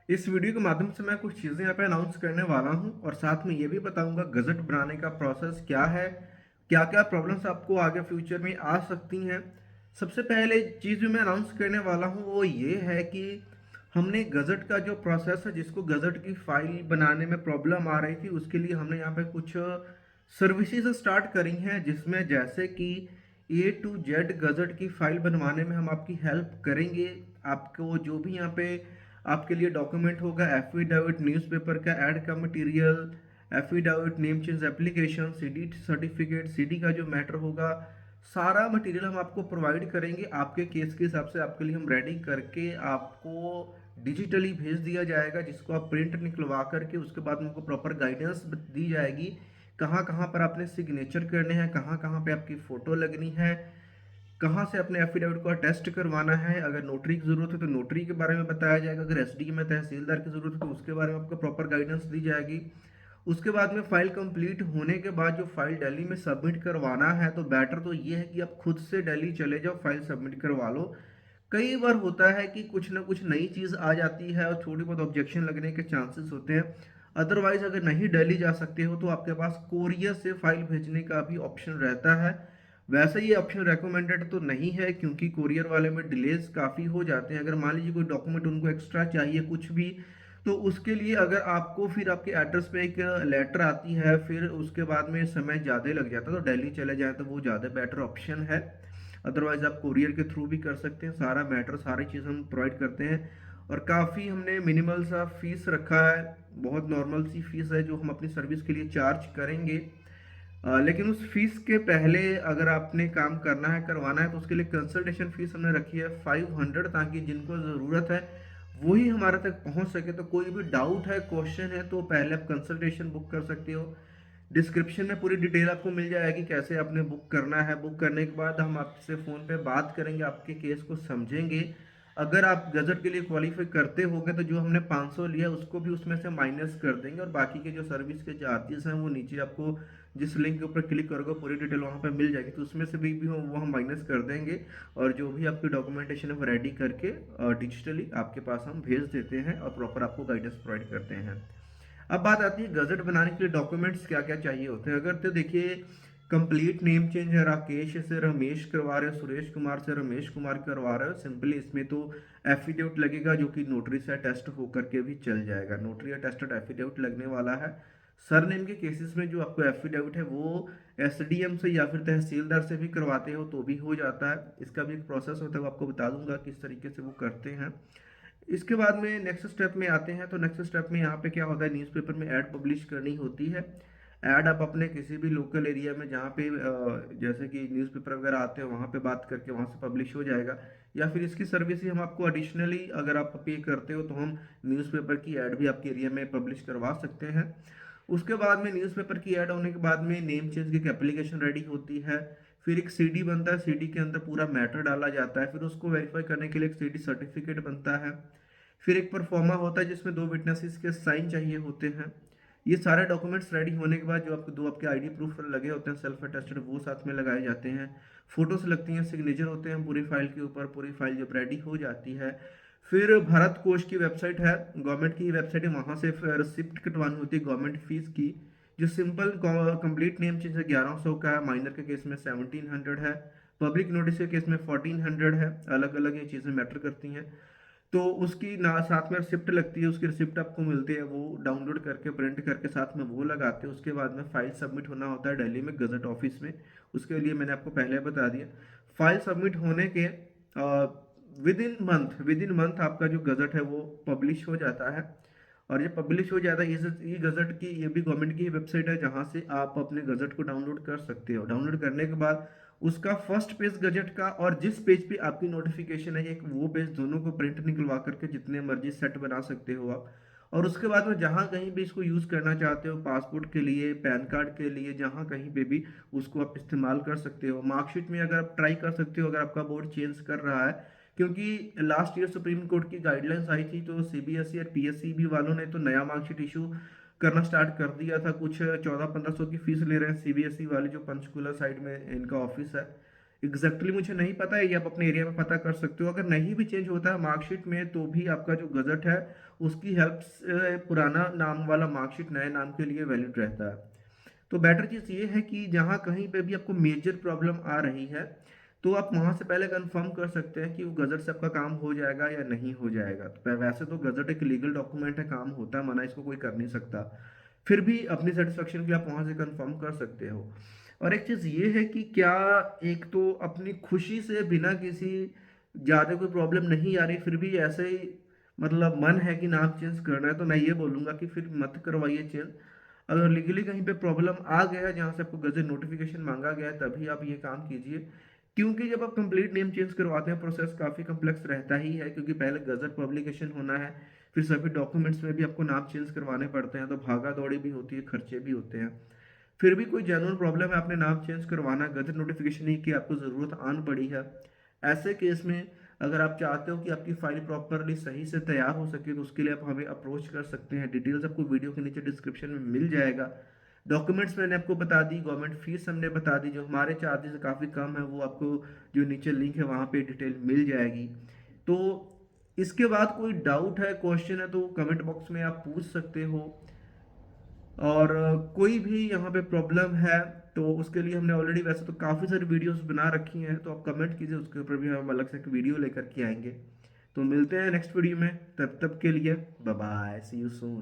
इस वीडियो के माध्यम से मैं कुछ चीज़ें यहाँ पे अनाउंस करने वाला हूँ और साथ में ये भी बताऊंगा गज़ट बनाने का प्रोसेस क्या है, क्या-क्या प्रॉब्लम्स आपको आगे फ्यूचर में आ सकती हैं। सबसे पहले चीज़ जो मैं अनाउंस करने वाला हूँ वो ये है कि हमने गज़ट का जो प्रोसेस है जिसको गज़ट की फ़ाइल बनाने में प्रॉब्लम आ रही थी उसके लिए हमने यहाँ पे कुछ सर्विसेज स्टार्ट करी हैं जिसमें जैसे कि ए टू जेड गज़ट की फ़ाइल बनवाने में हम आपकी हेल्प करेंगे। आपको जो भी यहाँ पे आपके लिए डॉक्यूमेंट होगा एफिडेविट न्यूज़पेपर का ऐड का material, affidavit name change application, CD certificate, CD का जो मैटर होगा, सारा मटेरियल हम आपको प्रोवाइड करेंगे। आपके केस के हिसाब से आपके लिए हम रेडी करके आपको डिजिटली भेज दिया जाएगा जिसको आप प्रिंट निकलवा करके उसके बाद में आपको प्रॉपर गाइडेंस दी जाएगी कहाँ कहाँ पर आपने सिग्नेचर करने हैं, कहाँ कहाँ पे आपकी फ़ोटो लगनी है, कहाँ से अपने एफिडेविट को अटेस्ट करवाना है। अगर नोटरी की ज़रूरत है तो नोटरी के बारे में बताया जाएगा, अगर एसडी में तहसीलदार की ज़रूरत है तो उसके बारे में आपको प्रॉपर गाइडेंस दी जाएगी। उसके बाद में फाइल कंप्लीट होने के बाद जो फाइल दिल्ली में सबमिट करवाना है तो बेटर तो ये है कि आप खुद से दिल्ली चले जाओ, फाइल सबमिट करवा लो। कई बार होता है कि कुछ ना कुछ नई चीज़ आ जाती है और थोड़ी बहुत ऑब्जेक्शन लगने के चांसेस होते हैं। अदरवाइज अगर नहीं दिल्ली जा सकते हो तो आपके पास कोरियर से फाइल भेजने का भी ऑप्शन रहता है। वैसे ये ऑप्शन रेकमेंडेड तो नहीं है क्योंकि कोरियर वाले में डिलेज काफ़ी हो जाते हैं। अगर मान लीजिए कोई डॉक्यूमेंट उनको एक्स्ट्रा चाहिए कुछ भी, तो उसके लिए अगर आपको फिर आपके एड्रेस पे एक लेटर आती है, फिर उसके बाद में समय ज़्यादा लग जाता है, तो दिल्ली चले जाएँ तो वो ज़्यादा बेटर ऑप्शन है। अदरवाइज़ आप कोरियर के थ्रू भी कर सकते हैं। सारा मैटर सारी चीज़ हम प्रोवाइड करते हैं और काफ़ी हमने मिनिमल सा फीस रखा है। बहुत नॉर्मल सी फीस है जो हम अपनी सर्विस के लिए चार्ज करेंगे। लेकिन उस फीस के पहले अगर आपने काम करना है, करवाना है, तो उसके लिए कंसल्टेशन फीस हमने रखी है 500, ताकि जिनको ज़रूरत है वही हमारे तक पहुंच सके। तो कोई भी डाउट है, क्वेश्चन है, तो पहले आप कंसल्टेशन बुक कर सकते हो। डिस्क्रिप्शन में पूरी डिटेल आपको मिल जाएगी कैसे आपने बुक करना है। बुक करने के बाद हम आपसे फ़ोन पे बात करेंगे, आपके केस को समझेंगे। अगर आप गज़ट के लिए क्वालिफाई करते होगे तो जो हमने 500 लिया उसको भी उसमें से माइनस कर देंगे और बाकी के जो सर्विस के चार्जेस हैं वो नीचे आपको जिस लिंक के ऊपर क्लिक करोगे पूरी डिटेल वहाँ पे मिल जाएगी, तो उसमें से भी वो हम माइनस कर देंगे और जो भी आपकी डॉक्यूमेंटेशन है वो रेडी करके डिजिटली आपके पास हम भेज देते हैं और प्रॉपर आपको गाइडेंस प्रोवाइड करते हैं। अब बात आती है गजट बनाने के लिए डॉक्यूमेंट्स क्या क्या चाहिए होते हैं। अगर तो देखिए कंप्लीट नेम चेंज है, राकेश से रमेश करवा रहे हो, सुरेश कुमार से रमेश कुमार करवा रहे हो, सिंपली इसमें तो एफिडेविट लगेगा जो कि नोटरी से अटेस्ट होकर के भी चल जाएगा। नोटरी अटेस्टेड एफिडेविट लगने वाला है। सरनेम के केसेस में जो आपको एफिडेविट है वो एसडीएम से या फिर तहसीलदार से भी करवाते हो तो भी हो जाता है। इसका भी एक प्रोसेस होता है, वो आपको बता दूंगा किस तरीके से वो करते हैं। इसके बाद में नेक्स्ट स्टेप में आते हैं, तो नेक्स्ट स्टेप में यहाँ पे क्या होता है, न्यूज़पेपर में ऐड पब्लिश करनी होती है। ऐड आप अपने किसी भी लोकल एरिया में जहाँ पे जैसे कि न्यूज़पेपर वगैरह आते हैं वहाँ पे बात करके वहाँ से पब्लिश हो जाएगा, या फिर इसकी सर्विस ही हम आपको एडिशनली अगर आप पे करते हो तो हम न्यूज़पेपर की ऐड भी आपके एरिया में पब्लिश करवा सकते हैं। उसके बाद में न्यूज़पेपर की ऐड होने के बाद में नेम चेंज की एक एप्लीकेशन रेडी होती है। फिर एक सीडी बनता है, सीडी के अंदर पूरा मैटर डाला जाता है, फिर उसको वेरीफाई करने के लिए एक सीडी सर्टिफिकेट बनता है। फिर एक परफॉर्मा होता है जिसमें दो विटनेसेस के साइन चाहिए होते हैं। ये सारे डॉक्यूमेंट्स रेडी होने के बाद जो आपको दो आपके आईडी प्रूफ लगे होते हैं सेल्फ अटेस्टेड, वो साथ में लगाए जाते हैं। फोटोज लगती हैं, सिग्नेचर होते हैं पूरी फाइल के ऊपर। पूरी फाइल जब रेडी हो जाती है फिर भारत कोष की वेबसाइट है, गवर्नमेंट की वेबसाइट है, वहाँ से रिसिप्ट कटवानी होती है गवर्नमेंट फीस की। जो सिंपल कंप्लीट नेम चेंज है 1100 का है, माइनर के केस में 1700 है, पब्लिक नोटिस के केस में 1400 है। अलग अलग ये चीज़ें मैटर करती हैं। तो उसकी ना साथ में रिसिप्ट लगती है, उसकी रिसिप्ट आपको मिलती है, वो डाउनलोड करके प्रिंट करके साथ में वो लगाते हैं। उसके बाद में फाइल सबमिट होना होता है दिल्ली में गजट ऑफिस में। उसके लिए मैंने आपको पहले बता दिया। फाइल सबमिट होने के विद इन मंथ आपका जो गजट है वो पब्लिश हो जाता है। और ये पब्लिश हो जाता है, ये गजट की ये भी गवर्नमेंट की वेबसाइट है जहाँ से आप अपने गजट को डाउनलोड कर सकते हो। डाउनलोड करने के बाद उसका फर्स्ट पेज गजट का और जिस पेज पे आपकी नोटिफिकेशन है एक वो पेज दोनों को प्रिंट निकलवा करके जितने मर्जी सेट बना सकते हो आप। और उसके बाद में जहाँ कहीं भी इसको यूज़ करना चाहते हो, पासपोर्ट के लिए, पैन कार्ड के लिए, जहाँ कहीं पे भी उसको आप इस्तेमाल कर सकते हो। मार्कशीट में अगर आप ट्राई कर सकते हो, अगर आपका बोर्ड चेंज कर रहा है, क्योंकि लास्ट ईयर सुप्रीम कोर्ट की गाइडलाइंस आई थी तो सीबीएसई और पीएससी वालों ने तो नया मार्कशीट इशू करना स्टार्ट कर दिया था। कुछ 1400-1500 की फीस ले रहे हैं सीबीएसई वाले, जो पंचकुला साइड में इनका ऑफिस है। एग्जैक्टली मुझे नहीं पता है, ये आप अपने एरिया में पता कर सकते हो। अगर नहीं भी चेंज होता है मार्कशीट में तो भी आपका जो गजट है उसकी हेल्प से पुराना नाम वाला मार्कशीट नए नाम के लिए वैलिड रहता है। तो बेटर चीज़ ये है कि जहाँ कहीं पे भी आपको मेजर प्रॉब्लम आ रही है तो आप वहाँ से पहले कंफर्म कर सकते हैं कि वो गजट से आपका काम हो जाएगा या नहीं हो जाएगा। तो वैसे तो गजट एक लीगल डॉक्यूमेंट है, काम होता है, मना इसको कोई कर नहीं सकता। फिर भी अपनी सेटिस्फेक्शन के लिए आप वहाँ से कंफर्म कर सकते हो। और एक चीज़ ये है कि क्या, एक तो अपनी खुशी से बिना किसी ज़्यादा कोई प्रॉब्लम नहीं आ रही फिर भी ऐसे ही मतलब मन है कि नाम चेंज करना है, तो मैं ये बोलूँगा कि फिर मत करवाइए चेंज। अगर लीगली कहीं पे प्रॉब्लम आ गया है जहाँ से आपको गजट नोटिफिकेशन मांगा गया है तभी आप ये काम कीजिए। क्योंकि जब आप कंप्लीट नेम चेंज करवाते हैं प्रोसेस काफ़ी कम्प्लेक्स रहता ही है, क्योंकि पहले गजट पब्लिकेशन होना है, फिर सभी डॉक्यूमेंट्स में भी आपको नाम चेंज करवाने पड़ते हैं, तो भागा दौड़ी भी होती है, खर्चे भी होते हैं। फिर भी कोई जेन्युइन प्रॉब्लम है, आपने नाम चेंज करवाना, गजट नोटिफिकेशन की आपको ज़रूरत आन पड़ी है, ऐसे केस में अगर आप चाहते हो कि आपकी फाइल प्रॉपरली सही से तैयार हो सके तो उसके लिए आप हमें अप्रोच कर सकते हैं। डिटेल्स आपको वीडियो के नीचे डिस्क्रिप्शन में मिल जाएगा। डॉक्यूमेंट्स मैंने आपको बता दी, गवर्नमेंट फीस हमने बता दी, जो हमारे चार्जेस काफ़ी कम है वो आपको जो नीचे लिंक है वहाँ पे डिटेल मिल जाएगी। तो इसके बाद कोई डाउट है, क्वेश्चन है तो कमेंट बॉक्स में आप पूछ सकते हो। और कोई भी यहाँ पे प्रॉब्लम है तो उसके लिए हमने ऑलरेडी वैसे तो काफ़ी सारी वीडियोस बना रखी हैं, तो आप कमेंट कीजिए, उसके ऊपर भी हम अलग से एक वीडियो लेकर के आएंगे। तो मिलते हैं नेक्स्ट वीडियो में, तब तक के लिए bye bye, see you soon.